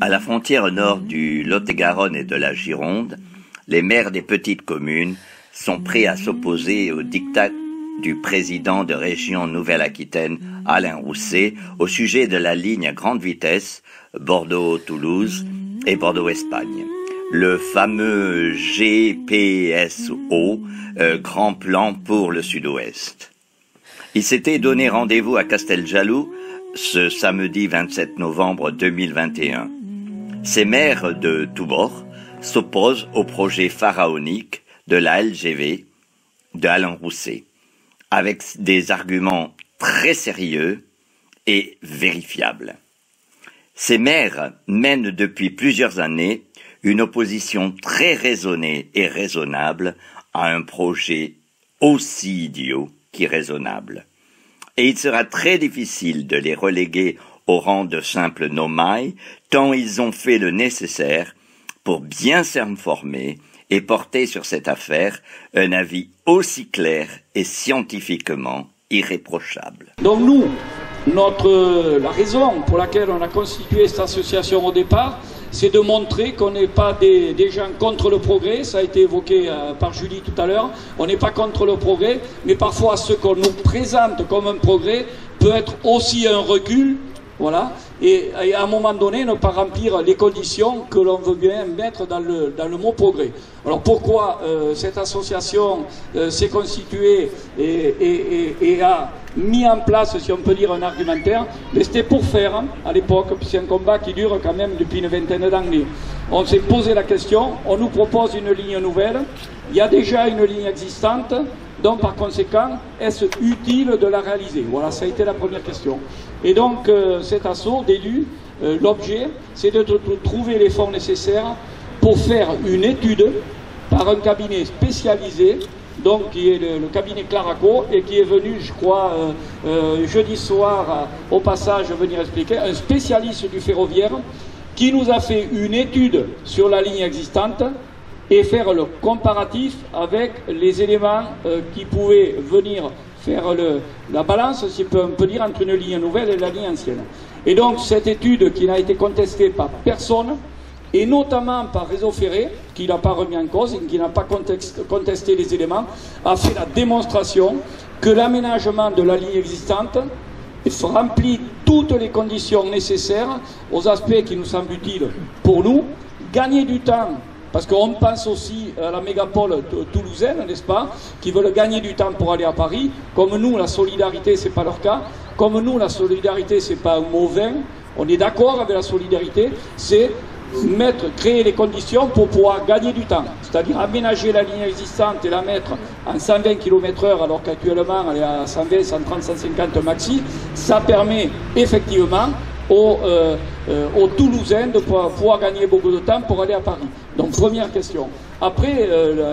À la frontière nord du Lot-et-Garonne et de la Gironde, les maires des petites communes sont prêts à s'opposer au diktat du président de région Nouvelle-Aquitaine, Alain Rousset, au sujet de la ligne à grande vitesse Bordeaux-Toulouse et Bordeaux-Espagne. Le fameux GPSO, Grand Plan pour le Sud-Ouest. Il s'était donné rendez-vous à Casteljaloux ce samedi 27 novembre 2021. Ces maires de tous bords s'opposent au projet pharaonique de la LGV de Alain Rousset, avec des arguments très sérieux et vérifiables. Ces maires mènent depuis plusieurs années une opposition très raisonnée et raisonnable à un projet aussi idiot qu'irraisonnable. Et il sera très difficile de les reléguer au rang de simples nomailles, tant ils ont fait le nécessaire pour bien s'informer et porter sur cette affaire un avis aussi clair et scientifiquement irréprochable. Donc nous, la raison pour laquelle on a constitué cette association au départ, c'est de montrer qu'on n'est pas des gens contre le progrès, ça a été évoqué par Julie tout à l'heure, on n'est pas contre le progrès, mais parfois ce qu'on nous présente comme un progrès peut être aussi un recul, voilà, et à un moment donné ne pas remplir les conditions que l'on veut bien mettre dans le mot progrès. Alors pourquoi cette association s'est constituée et a mis en place, si on peut dire, un argumentaire, mais c'était pour faire, hein, à l'époque, c'est un combat qui dure quand même depuis une vingtaine d'années. On s'est posé la question, on nous propose une ligne nouvelle, il y a déjà une ligne existante, donc par conséquent, est-ce utile de la réaliser? Voilà, ça a été la première question. Et donc cet assaut d'élus, l'objet, c'est de trouver les fonds nécessaires pour faire une étude par un cabinet spécialisé, donc qui est le cabinet Claraco, et qui est venu, je crois, jeudi soir, au passage, venir expliquer, un spécialiste du ferroviaire, qui nous a fait une étude sur la ligne existante et faire le comparatif avec les éléments qui pouvaient venir faire la balance, si on peut dire, entre une ligne nouvelle et la ligne ancienne. Et donc cette étude qui n'a été contestée par personne, et notamment par Réseau Ferré, qui n'a pas remis en cause et qui n'a pas contesté les éléments, a fait la démonstration que l'aménagement de la ligne existante remplit toutes les conditions nécessaires aux aspects qui nous semblent utiles pour nous, gagner du temps, parce qu'on pense aussi à la mégapole toulousaine, n'est-ce pas, qui veulent gagner du temps pour aller à Paris. Comme nous, la solidarité, c'est pas leur cas. Comme nous, la solidarité, c'est pas un mot vain. On est d'accord avec la solidarité, c'est créer les conditions pour pouvoir gagner du temps, c'est-à-dire aménager la ligne existante et la mettre en 120 km/h alors qu'actuellement elle est à 120, 130, 150 maxi. Ça permet effectivement aux Toulousains de pouvoir gagner beaucoup de temps pour aller à Paris. Donc première question. Après,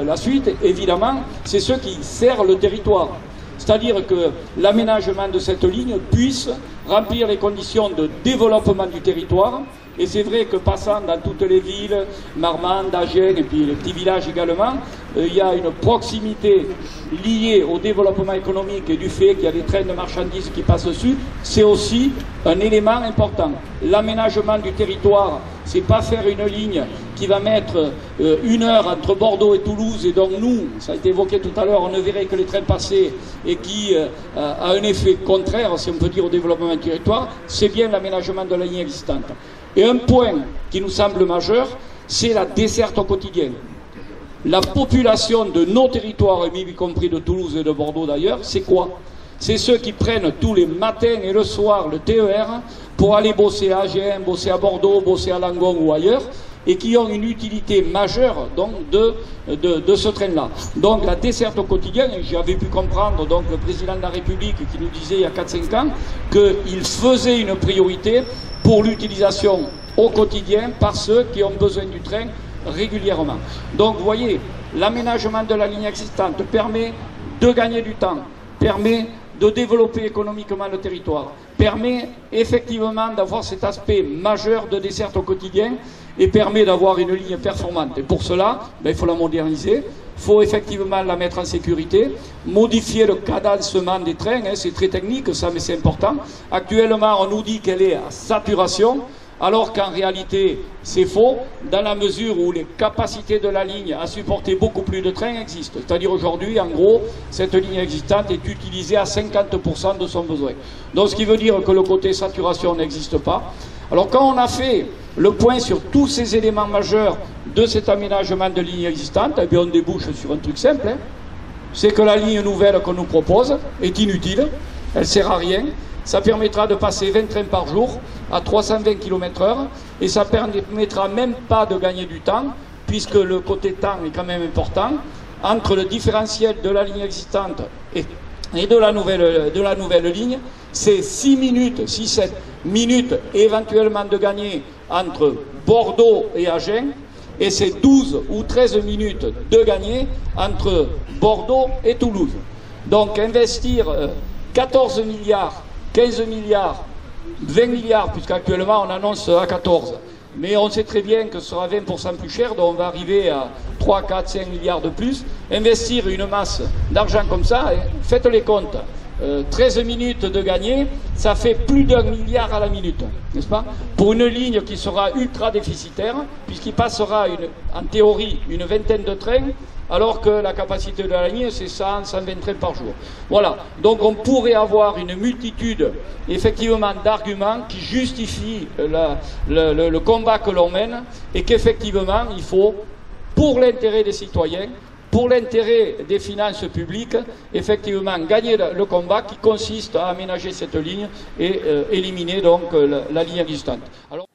la suite, évidemment, c'est ce qui sert le territoire. C'est-à-dire que l'aménagement de cette ligne puisse remplir les conditions de développement du territoire. Et c'est vrai que passant dans toutes les villes, Marmande, Agen et puis les petits villages également, il y a une proximité liée au développement économique et du fait qu'il y a des trains de marchandises qui passent dessus. C'est aussi un élément important. L'aménagement du territoire, c'est pas faire une ligne qui va mettre 1 heure entre Bordeaux et Toulouse, et donc nous, ça a été évoqué tout à l'heure, on ne verrait que les trains passer, et qui a un effet contraire, si on peut dire, au développement du territoire. C'est bien l'aménagement de la ligne existante. Et un point qui nous semble majeur, c'est la desserte au quotidien. La population de nos territoires, y compris de Toulouse et de Bordeaux d'ailleurs, c'est quoi? C'est ceux qui prennent tous les matins et le soir le TER pour aller bosser à Agen, bosser à Bordeaux, bosser à Langon ou ailleurs, et qui ont une utilité majeure donc, de ce train-là. Donc la desserte au quotidien, j'avais pu comprendre donc, le président de la République qui nous disait il y a 4-5 ans qu'il faisait une priorité pour l'utilisation au quotidien par ceux qui ont besoin du train régulièrement. Donc vous voyez, l'aménagement de la ligne existante permet de gagner du temps, permet de développer économiquement le territoire, permet effectivement d'avoir cet aspect majeur de desserte au quotidien et permet d'avoir une ligne performante. Et pour cela, il faut la moderniser, il faut effectivement la mettre en sécurité, modifier le cadencement des trains, hein, c'est très technique ça, mais c'est important. Actuellement, on nous dit qu'elle est à saturation. alors qu'en réalité c'est faux, dans la mesure où les capacités de la ligne à supporter beaucoup plus de trains existent. C'est-à-dire aujourd'hui, en gros, cette ligne existante est utilisée à 50% de son besoin. Donc ce qui veut dire que le côté saturation n'existe pas. Alors quand on a fait le point sur tous ces éléments majeurs de cet aménagement de ligne existante, eh bien on débouche sur un truc simple, hein. C'est que la ligne nouvelle qu'on nous propose est inutile, elle ne sert à rien. Ça permettra de passer 20 trains par jour à 320 km/h et ça ne permettra même pas de gagner du temps, puisque le côté temps est quand même important. Entre le différentiel de la ligne existante et de la nouvelle ligne, c'est 6-7 minutes éventuellement de gagner entre Bordeaux et Agen, et c'est 12 ou 13 minutes de gagner entre Bordeaux et Toulouse. Donc investir 14 milliards, 15 milliards, 20 milliards, puisqu'actuellement on annonce à 14. Mais on sait très bien que ce sera 20% plus cher, donc on va arriver à 3, 4, 5 milliards de plus. Investir une masse d'argent comme ça, faites les comptes. 13 minutes de gagner, ça fait plus d'1 milliard à la minute, n'est-ce pas? Pour une ligne qui sera ultra déficitaire, puisqu'il passera en théorie une vingtaine de trains, alors que la capacité de la ligne c'est 100, 120 trains par jour. Voilà, donc on pourrait avoir une multitude effectivement d'arguments qui justifient le combat que l'on mène, et qu'effectivement il faut, pour l'intérêt des citoyens, pour l'intérêt des finances publiques, effectivement gagner le combat qui consiste à aménager cette ligne et éliminer donc la ligne existante. Alors,